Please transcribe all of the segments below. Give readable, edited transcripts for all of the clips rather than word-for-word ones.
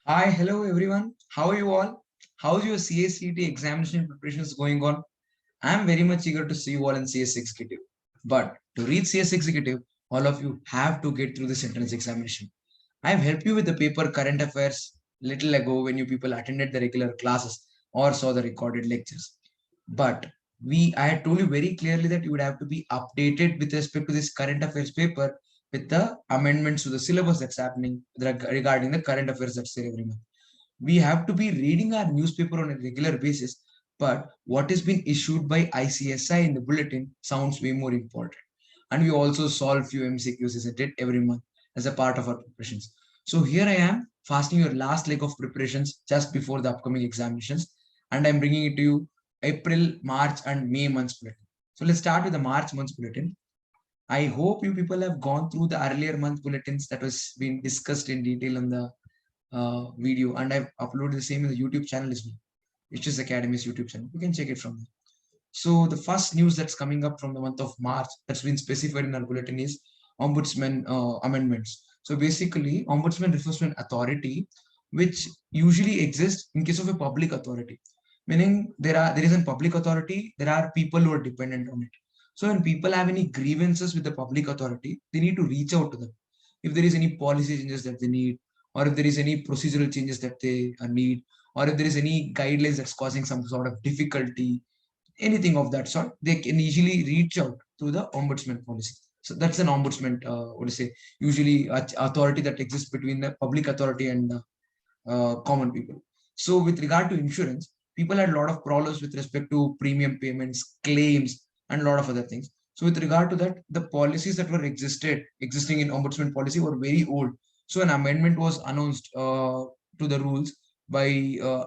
Hi, hello everyone. How are you all? How's your CACT examination preparations going on? I'm very much eager to see you all in CS Executive. But to reach CS Executive, all of you have to get through this entrance examination. I've helped you with the paper current affairs little ago when you people attended the regular classes or saw the recorded lectures. But I had told you very clearly that you would have to be updated with respect to this current affairs paper with the amendments to the syllabus that's happening regarding the current affairs that's there every month. We have to be reading our newspaper on a regular basis, but what is being issued by ICSI in the bulletin sounds way more important. And we also solve few MCQs, isn't it, every month as a part of our preparations. So here I am, fasting your last leg of preparations just before the upcoming examinations, and I'm bringing it to you April, March, and May month's bulletin. So let's start with the March month's bulletin. I hope you people have gone through the earlier month bulletins that was being discussed in detail in the video, and I've uploaded the same in the YouTube channel as well. It's just Academy's YouTube channel. You can check it from there. So the first news that's coming up from the month of March that's been specified in our bulletin is Ombudsman amendments. So basically, Ombudsman refers to an authority which usually exists in case of a public authority, meaning there is a public authority, there are people who are dependent on it. So when people have any grievances with the public authority, they need to reach out to them. If there is any policy changes that they need, or if there is any procedural changes that they need, or if there is any guidelines that's causing some sort of difficulty, anything of that sort, they can easily reach out to the ombudsman policy. So that's an ombudsman, what to say, usually authority that exists between the public authority and common people. So with regard to insurance, people had a lot of problems with respect to premium payments, claims, and a lot of other things. So with regard to that, the policies that were existing in ombudsman policy were very old. So an amendment was announced to the rules by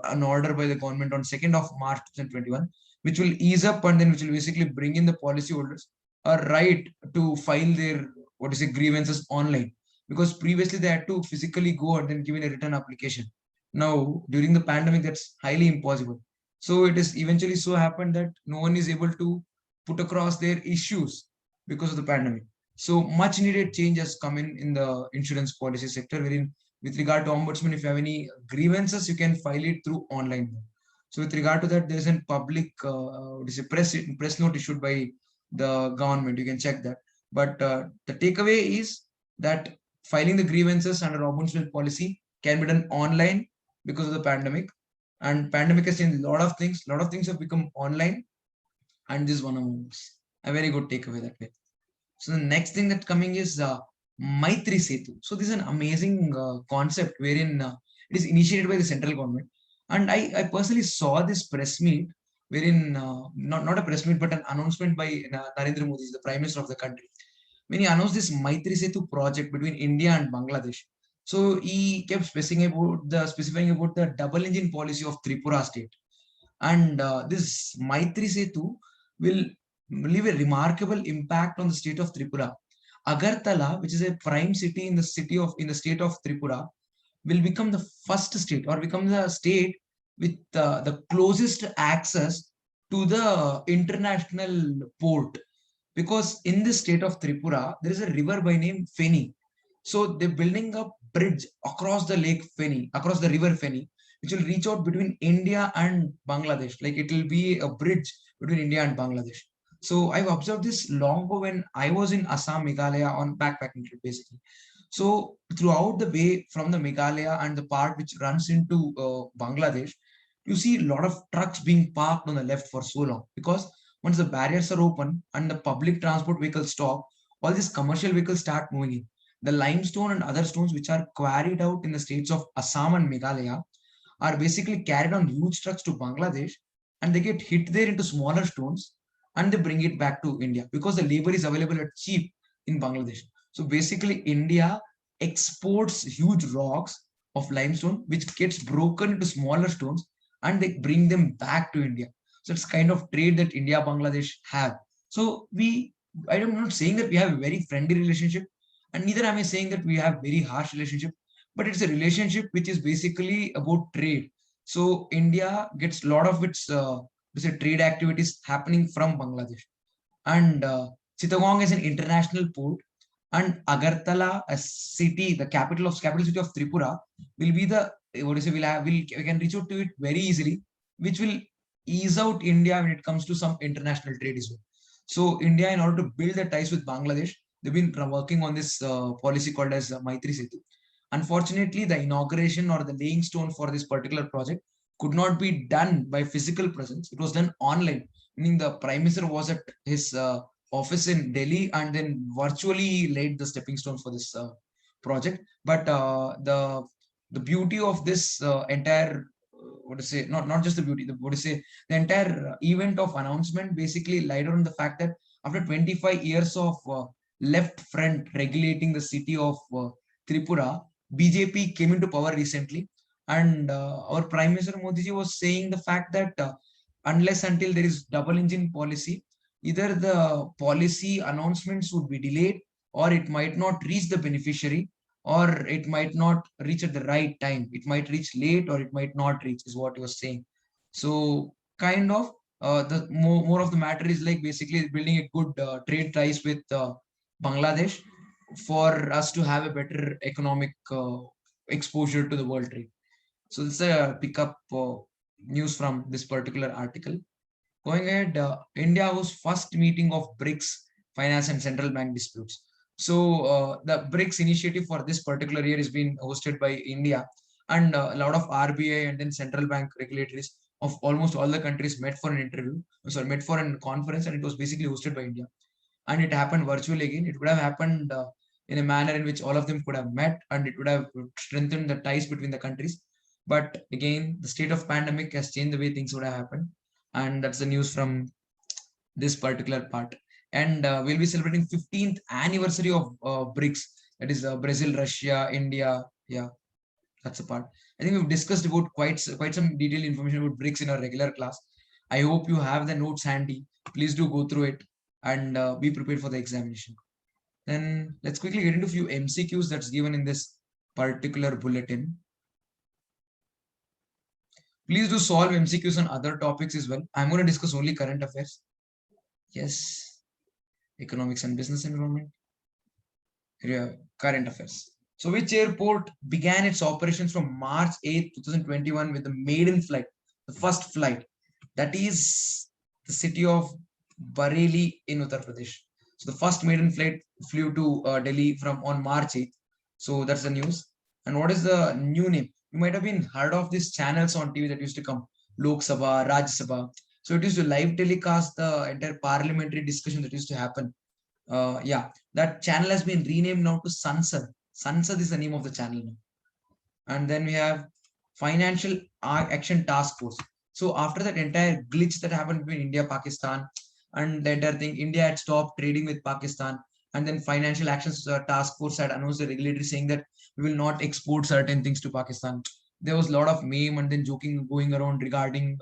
an order by the government on 2nd of March 2021, which will ease up and then which will basically bring in the policyholders a right to file their what is it grievances online, because previously they had to physically go and then give in a written application. Now, during the pandemic, that's highly impossible. So it is eventually so happened that no one is able to put across their issues because of the pandemic. So much needed change has come in the insurance policy sector, wherein with regard to ombudsman, if you have any grievances, you can file it through online. So with regard to that, there is a public press note issued by the government. You can check that. But the takeaway is that filing the grievances under ombudsman policy can be done online because of the pandemic. And pandemic has changed a lot of things. A lot of things have become online, and this is one of them. A very good takeaway that way. So the next thing that's coming is Maitri Setu. So this is an amazing concept wherein it is initiated by the central government. And I personally saw this press meet wherein, not a press meet, but an announcement by Narendra Modi, the Prime Minister of the country, when he announced this Maitri Setu project between India and Bangladesh. So he kept specifying about the double engine policy of Tripura state. And this Maitri Setu will leave a remarkable impact on the state of Tripura. Agartala, which is a prime city in the state of Tripura, will become the first state or become the state with the closest access to the international port, because in the state of Tripura there is a river by name Feni. So they're building a bridge across the lake Feni, across the river Feni, which will reach out between India and Bangladesh. Like it will be a bridge between India and Bangladesh. So I've observed this long ago when I was in Assam, Meghalaya on backpacking trip basically. So throughout the way from the Meghalaya and the part which runs into Bangladesh, you see a lot of trucks being parked on the left for so long, because once the barriers are open and the public transport vehicles stop, all these commercial vehicles start moving in. The limestone and other stones which are quarried out in the states of Assam and Meghalaya are basically carried on huge trucks to Bangladesh, and they get hit there into smaller stones and they bring it back to India because the labor is available at cheap in Bangladesh. So basically, India exports huge rocks of limestone which gets broken into smaller stones and they bring them back to India. So it's kind of trade that India Bangladesh have. So I am not saying that we have a very friendly relationship, and neither am I saying that we have very harsh relationship, but it's a relationship which is basically about trade. So India gets a lot of its trade activities happening from Bangladesh, and Chittagong is an international port, And Agartala, a city, the capital city of Tripura, will be the what do you say? We can reach out to it very easily, which will ease out India when it comes to some international trade as well. So India, in order to build the ties with Bangladesh, they've been working on this policy called as Maitri Setu. Unfortunately, the inauguration or the laying stone for this particular project could not be done by physical presence. It was done online, meaning the Prime Minister was at his office in Delhi and then virtually laid the stepping stones for this project. But the beauty of this entire what to say, not just the beauty, the what to say, the entire event of announcement basically lied on the fact that after 25 years of left front regulating the city of Tripura, BJP came into power recently, and our Prime Minister Modi ji was saying the fact that unless until there is double engine policy, either the policy announcements would be delayed, or it might not reach the beneficiary, or it might not reach at the right time. It might reach late, or it might not reach, is what he was saying. So, kind of, the more of the matter is like basically building a good trade ties with Bangladesh for us to have a better economic exposure to the world trade. So, this is a pickup news from this particular article. Going ahead, India was first meeting of BRICS finance and central bank disputes. So the BRICS initiative for this particular year is being hosted by India, and a lot of RBI and then central bank regulators of almost all the countries met for an interview. Sorry, met for a conference, and it was basically hosted by India. And it happened virtually again. It would have happened in a manner in which all of them could have met, and it would have strengthened the ties between the countries. But again, the state of pandemic has changed the way things would have happened, and that's the news from this particular part. And we'll be celebrating 15th anniversary of BRICS, that is Brazil, Russia, India. Yeah, that's a part. I think we've discussed about quite some detailed information about BRICS in our regular class. I hope you have the notes handy. Please do go through it and be prepared for the examination. Then let's quickly get into a few MCQs that's given in this particular bulletin. Please do solve MCQs on other topics as well. I'm going to discuss only current affairs. Yes, economics and business environment. Yeah, current affairs. So which airport began its operations from March 8th, 2021 with the maiden flight, the first flight? That is the city of Bareilly in Uttar Pradesh. So the first maiden flight flew to Delhi from on March 8th. So that's the news. And what is the new name? You might have been heard of these channels on TV that used to come, Lok Sabha, Rajya Sabha. So it used to live telecast the entire parliamentary discussion that used to happen. Yeah, that channel has been renamed now to Sansad. Sansad is the name of the channel now. And then we have Financial Action Task Force. So after that entire glitch that happened between India, Pakistan, and the entire thing, India had stopped trading with Pakistan. And then Financial Actions Task Force had announced the regulatory saying that we will not export certain things to Pakistan. There was a lot of meme and then joking going around regarding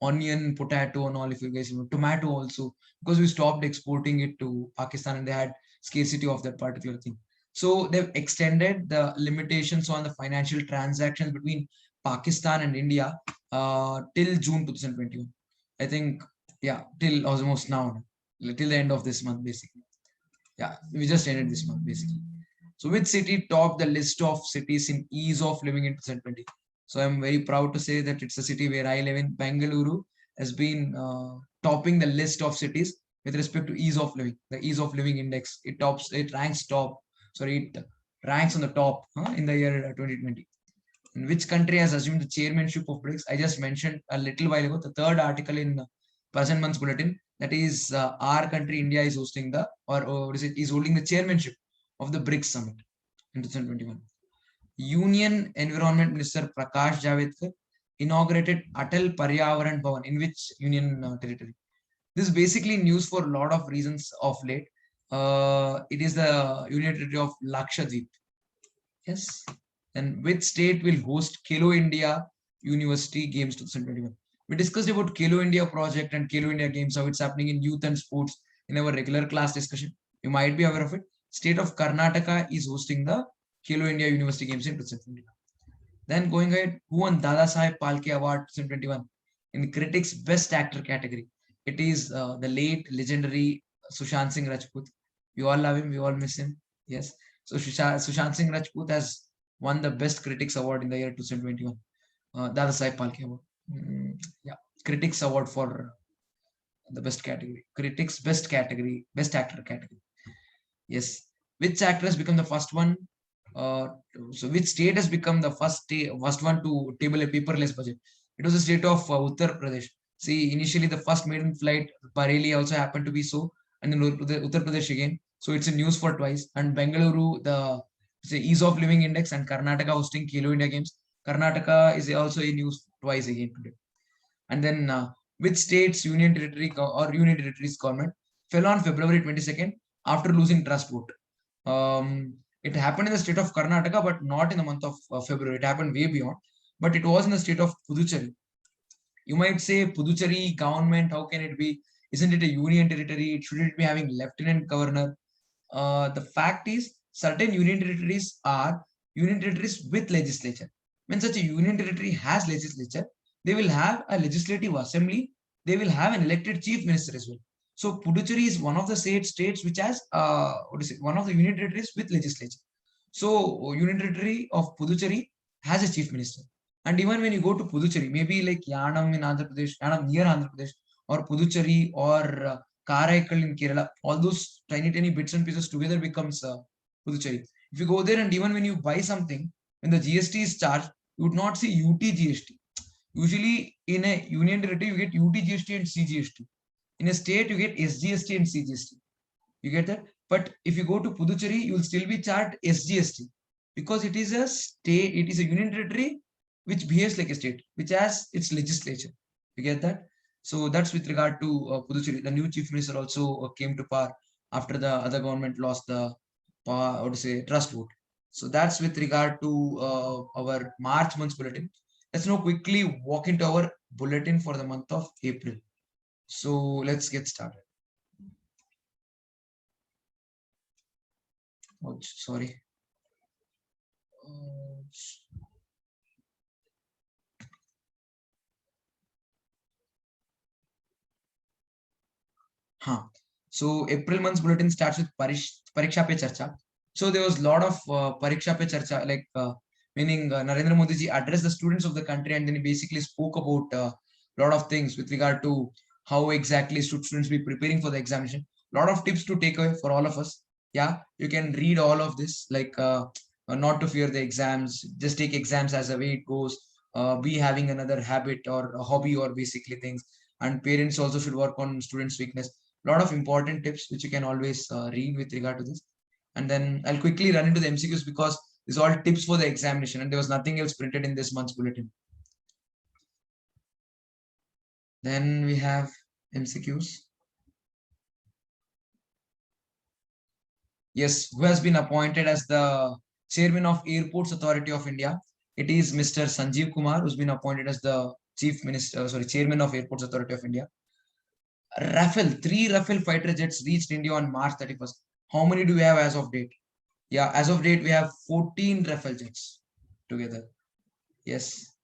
onion, potato, and all. If you guys know, tomato also, because we stopped exporting it to Pakistan and they had scarcity of that particular thing. So they've extended the limitations on the financial transactions between Pakistan and India till June 2021. I think, yeah, till almost now, till the end of this month, basically. Yeah, we just ended this month, basically. So which city topped the list of cities in ease of living in 2020? So I'm very proud to say that it's a city where I live in. Bengaluru has been topping the list of cities with respect to ease of living. The ease of living index, it ranks top. Sorry, it ranks on the top in the year 2020. And which country has assumed the chairmanship of BRICS? I just mentioned a little while ago, the third article in present month's bulletin. That is, our country, India, is hosting is holding the chairmanship of the BRICS summit in 2021. Union Environment Minister Prakash Javadekar inaugurated Atal Paryavaran Bhavan in which union territory? This is basically news for a lot of reasons of late. It is the union territory of Lakshadweep. Yes. And which state will host Khelo India University Games 2021? We discussed about Khelo India project and Khelo India Games, how it's happening in youth and sports in our regular class discussion. You might be aware of it. State of Karnataka is hosting the Khelo India University Games in 2021. Then going ahead, who won Dada Saheb Palke Award 2021 in Critics Best Actor category? It is the late legendary Sushant Singh Rajput. We all love him. We all miss him. Yes. So Sushant Singh Rajput has won the Best Critics Award in the year 2021. Dada Sai Palke Award. Yeah, Critics Award for the best category. Critics Best category, Best Actor category. Yes. Which actor has become the first one? Uh, so which state has become the first one to table a paperless budget? It was the state of Uttar Pradesh. See, initially the first maiden flight Bareilly also happened to be so, and then Uttar Pradesh again. So it's in news for twice. And Bengaluru, the say ease of living index, and Karnataka hosting Kilo India Games. Karnataka is also in news twice again today. And then which states union territories government fell on February 22nd after losing trust vote. It happened in the state of Karnataka, but not in the month of February. It happened way beyond, but it was in the state of Puducherry. You might say Puducherry government, how can it be? Isn't it a union territory? Shouldn't it be having lieutenant governor? The fact is, certain union territories are union territories with legislature. When such a union territory has legislature, they will have a legislative assembly. They will have an elected chief minister as well. So Puducherry is one of the states which has what is it? One of the union territories with legislature. So union territory of Puducherry has a chief minister. And even when you go to Puducherry, maybe like Yanam in Andhra Pradesh, Yanam near Andhra Pradesh, or Puducherry or Karaikal in Kerala, all those tiny bits and pieces together becomes Puducherry. If you go there and even when you buy something, when the GST is charged, you would not see UT GST. Usually in a union territory, you get UT GST and CGST. In a state, you get SGST and CGST. You get that? But if you go to Puducherry, you will still be charged SGST because it is a state, it is a union territory which behaves like a state, which has its legislature. You get that? So that's with regard to Puducherry. The new chief minister also came to power after the other government lost the power, or to say trust vote. So that's with regard to our March month's bulletin. Let's now quickly walk into our bulletin for the month of April. So let's get started. Oh, sorry. Huh. So April month's bulletin starts with Pariksha Pe Charcha. So there was a lot of Pariksha Pe Charcha, like meaning Narendra Modi ji addressed the students of the country and then he basically spoke about a lot of things with regard to how exactly should students be preparing for the examination. A lot of tips to take away for all of us. Yeah, you can read all of this, like not to fear the exams, just take exams as a way it goes. Be having another habit or a hobby or basically things. And parents also should work on students' weakness. Lot of important tips which you can always read with regard to this. And then I'll quickly run into the MCQs because these are all tips for the examination and there was nothing else printed in this month's bulletin. Then we have MCQs. Yes, who has been appointed as the chairman of Airports Authority of India? It is Mr. Sanjeev Kumar, who's been appointed as the chairman of Airports Authority of India. Three Rafale fighter jets reached India on March 31st. How many do we have as of date? Yeah, as of date, we have 14 Rafale jets together. Yes.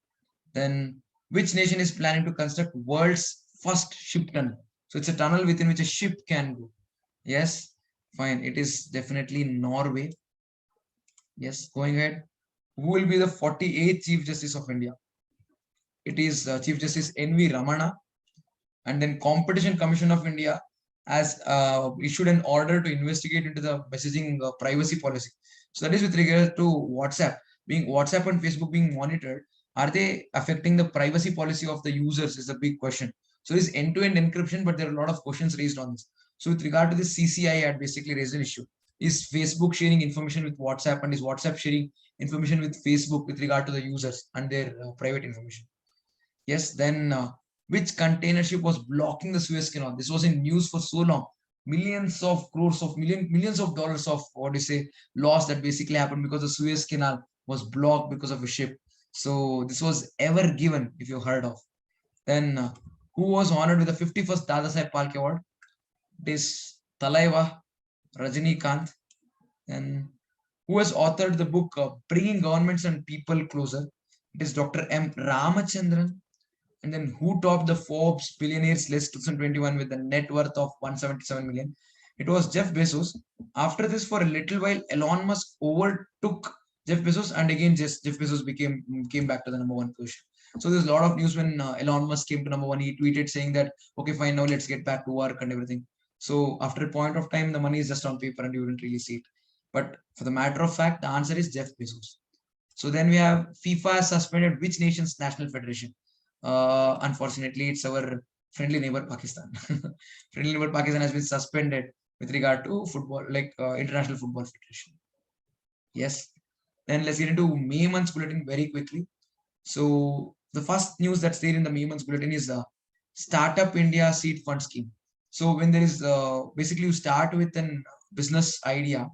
Then, which nation is planning to construct world's first ship tunnel? So it's a tunnel within which a ship can go. Yes, fine. It is definitely Norway. Yes, going ahead. Who will be the 48th Chief Justice of India? It is Chief Justice N.V. Ramana. And then Competition Commission of India has issued an order to investigate into the messaging privacy policy. So that is with regard to WhatsApp and Facebook being monitored. Are they affecting the privacy policy of the users is a big question. So this end-to-end encryption, but there are a lot of questions raised on this. So with regard to this, CCI had basically raised an issue. Is Facebook sharing information with WhatsApp and is WhatsApp sharing information with Facebook with regard to the users and their private information? Yes, then which container ship was blocking the Suez Canal? This was in news for so long. Millions of crores of millions of dollars of what do you say loss that basically happened because the Suez Canal was blocked because of a ship. So this was ever given, if you heard of. Then who was honored with the 51st Dadasaheb Phalke Award? It is Talaiva Rajinikanth. And who has authored the book Bringing Governments and People Closer? It is Dr. M. Ramachandran. And then who topped the Forbes billionaires list 2021 with a net worth of 177 million? It was Jeff Bezos. After this, for a little while, Elon Musk overtook Jeff Bezos, and again, just Jeff Bezos came back to the number one position. So there's a lot of news when Elon Musk came to number one. He tweeted saying that, okay, fine, now let's get back to work and everything. So after a point of time, the money is just on paper and you wouldn't really see it. But for the matter of fact, the answer is Jeff Bezos. So then we have FIFA suspended which nation's national federation? Unfortunately, it's our friendly neighbor Pakistan. Friendly neighbor Pakistan has been suspended with regard to football, like International Football Federation. Yes. Then let's get into May month's bulletin very quickly. So the first news that's there in the May month's bulletin is the Startup India Seed Fund Scheme. So when there is basically you start with an business idea,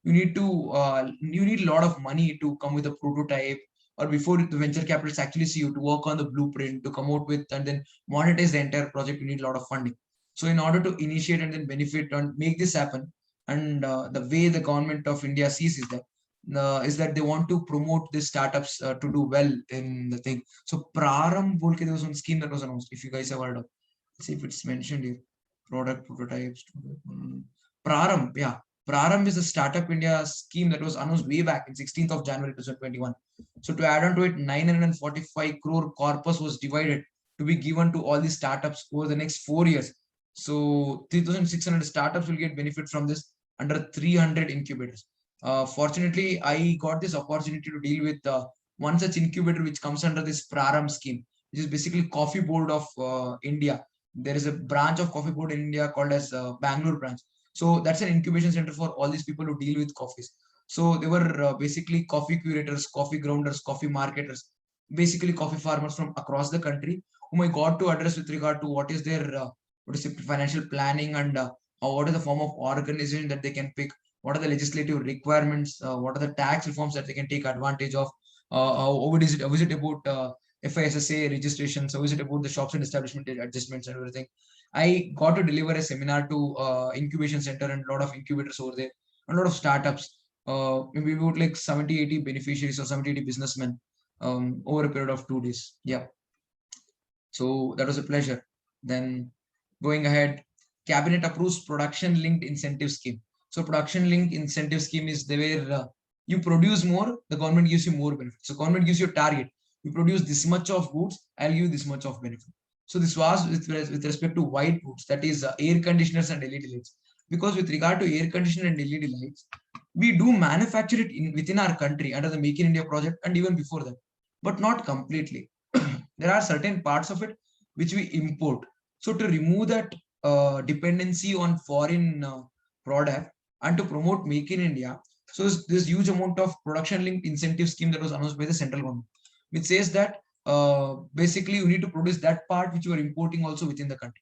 you need a lot of money to come with a prototype, or before the venture capitalists actually see you to work on the blueprint to come out with and then monetize the entire project. You need a lot of funding. So in order to initiate and then benefit and make this happen, and the way the government of India sees is that they want to promote these startups to do well in the thing. So Praram bolke, there was one scheme that was announced, if you guys have heard of. Let's see if it's mentioned here. Product prototypes. Praram, yeah. Praram is a Startup India scheme that was announced way back in 16th of January 2021. So to add on to it, 945 crore corpus was divided to be given to all these startups over the next 4 years. So 3,600 startups will get benefit from this under 300 incubators. Fortunately, I got this opportunity to deal with one such incubator which comes under this Praram scheme, which is basically Coffee Board of India. There is a branch of Coffee Board in India called as Bangalore branch. So that's an incubation center for all these people who deal with coffees. So they were basically coffee curators, coffee grounders, coffee marketers, basically coffee farmers from across the country, whom I got to address with regard to what is their what is it, financial planning, and what is the form of organization that they can pick, what are the legislative requirements, what are the tax reforms that they can take advantage of, how is it about FISSA registration, so is it about the shops and establishment adjustments and everything. I got to deliver a seminar to incubation center and a lot of incubators over there, a lot of startups, maybe about like 70, 80 beneficiaries or 70, 80 businessmen over a period of 2 days. Yeah. So that was a pleasure. Then going ahead, cabinet approves production linked incentive scheme. So production linked incentive scheme is the where you produce more, the government gives you more benefit. So government gives you a target. You produce this much of goods, I'll give you this much of benefit. So this was with respect to white goods, that is air conditioners and LED lights. Because with regard to air conditioner and LED lights, we do manufacture it within our country under the Make in India project and even before that, but not completely. There are certain parts of it which we import. So to remove that dependency on foreign product and to promote Make in India, so this huge amount of production linked incentive scheme that was announced by the central government, which says that basically you need to produce that part which you are importing also within the country.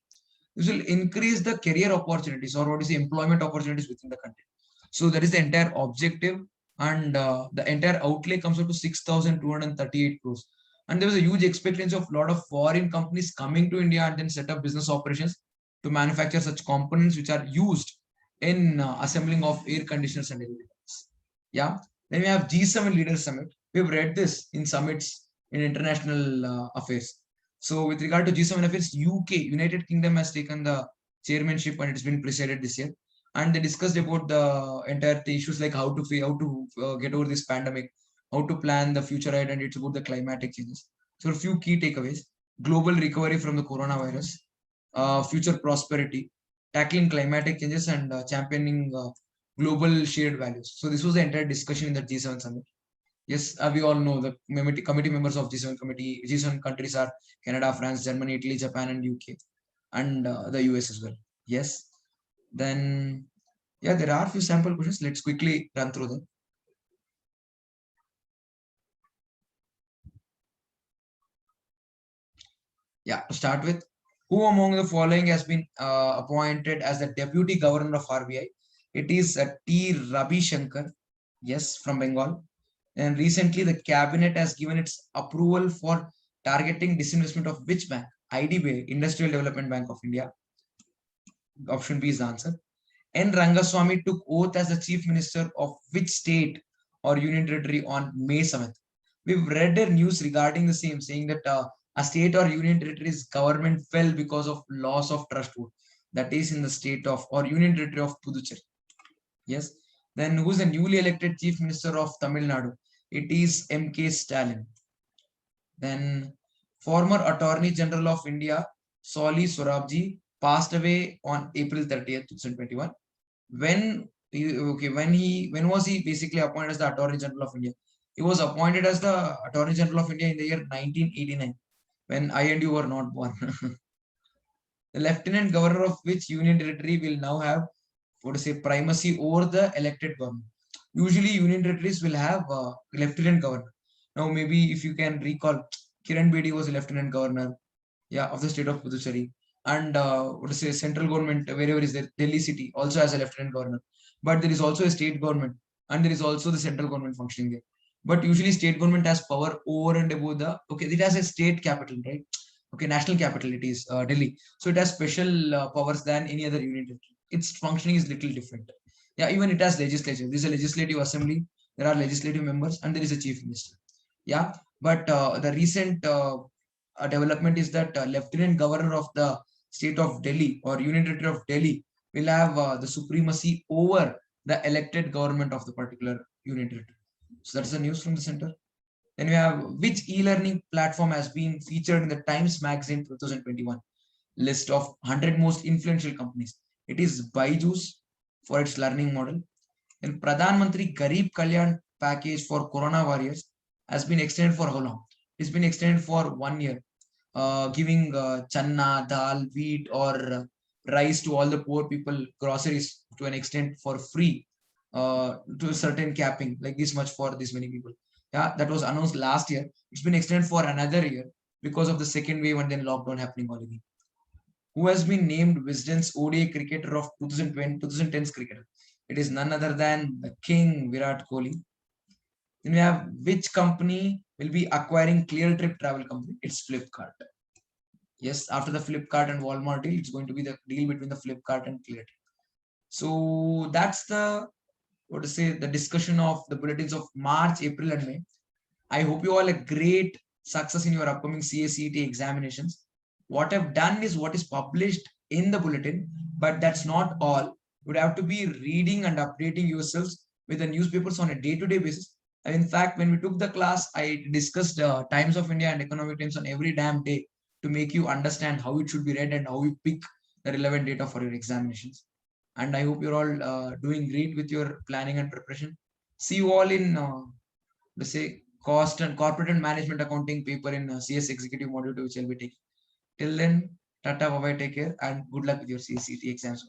This will increase the career opportunities, or what is the employment opportunities within the country. So that is the entire objective, and the entire outlay comes up to 6,238 crores. And there was a huge expectancy of a lot of foreign companies coming to India and then set up business operations to manufacture such components which are used in assembling of air conditioners and LEDs. Yeah. Then we have G7 Leaders Summit. We've read this in summits in international affairs. So with regard to G7 affairs, UK, United Kingdom, has taken the chairmanship and it's been presided this year. And they discussed about the entire issues like how to get over this pandemic, how to plan the future ahead, and it's about the climatic changes. So a few key takeaways: global recovery from the coronavirus, future prosperity, tackling climatic changes, and championing global shared values. So this was the entire discussion in the G7 summit. Yes, we all know the committee members of G7 countries are Canada, France, Germany, Italy, Japan, and UK, and the US as well. Yes. Then, yeah, there are a few sample questions. Let's quickly run through them. Yeah, to start with, who among the following has been appointed as the deputy governor of RBI? It is T. Ravi Shankar, yes, from Bengal. And recently, the cabinet has given its approval for targeting disinvestment of which bank? IDBI, Industrial Development Bank of India. Option B is the answer. N. Rangaswamy took oath as the chief minister of which state or union territory on May 7th? We've read the news regarding the same, saying that a state or union territory's government fell because of loss of trust vote. that is in the state of or Union Territory of Puducherry. Yes. Then who's the newly elected Chief Minister of Tamil Nadu? It is M.K. Stalin. Then former Attorney General of India, Soli Sorabji, passed away on April 30th, 2021. When was he basically appointed as the Attorney General of India? He was appointed as the Attorney General of India in the year 1989, when I and you were not born. The Lieutenant Governor of which Union Territory will now have what to say primacy over the elected government. Usually, Union Territories will have Lieutenant Governor. Now, maybe if you can recall, Kiran Bedi was a Lieutenant Governor, yeah, of the state of Puducherry, and what to say central government wherever is there, Delhi city also has a Lieutenant Governor. But there is also a state government, and there is also the central government functioning there. But usually, state government has power over and above the okay. It has a state capital, right? Okay, national capital it is Delhi, so it has special powers than any other union territory. Its functioning is little different. Yeah, even it has legislature. There is a legislative assembly. There are legislative members, and there is a chief minister. Yeah, but the recent development is that lieutenant governor of the state of Delhi or union territory of Delhi will have the supremacy over the elected government of the particular union territory. So that's the news from the center. Then we have which e-learning platform has been featured in the Times Magazine 2021 list of 100 most influential companies. It is Byju's for its learning model. And Pradhan Mantri Garib Kalyan package for Corona warriors has been extended for how long? It's been extended for 1 year, giving channa, dal, wheat, or rice to all the poor people, groceries to an extent for free, to a certain capping, like this much for this many people. Yeah, that was announced last year. It's been extended for another year because of the second wave and then lockdown happening all again. Who has been named Wisden's ODI cricketer of 2020, 2010's cricketer? It is none other than the king Virat Kohli. Then we have which company will be acquiring Clear Trip travel company? It's Flipkart. Yes, after the Flipkart and Walmart deal, it's going to be the deal between the Flipkart and Clear Trip. So that's the what to say the discussion of the bulletins of March, April, and May. I hope you all a great success in your upcoming CACET examinations. What I've done is what is published in the bulletin, but that's not all. You would have to be reading and updating yourselves with the newspapers on a day-to-day basis. And in fact, when we took the class, I discussed Times of India and Economic Times on every damn day to make you understand how it should be read and how you pick the relevant data for your examinations. And I hope you're all doing great with your planning and preparation. See you all in, let's say, cost and corporate and management accounting paper in CS executive module 2, which I'll be taking. Till then, tata, bye bye, take care, and good luck with your CCT exams.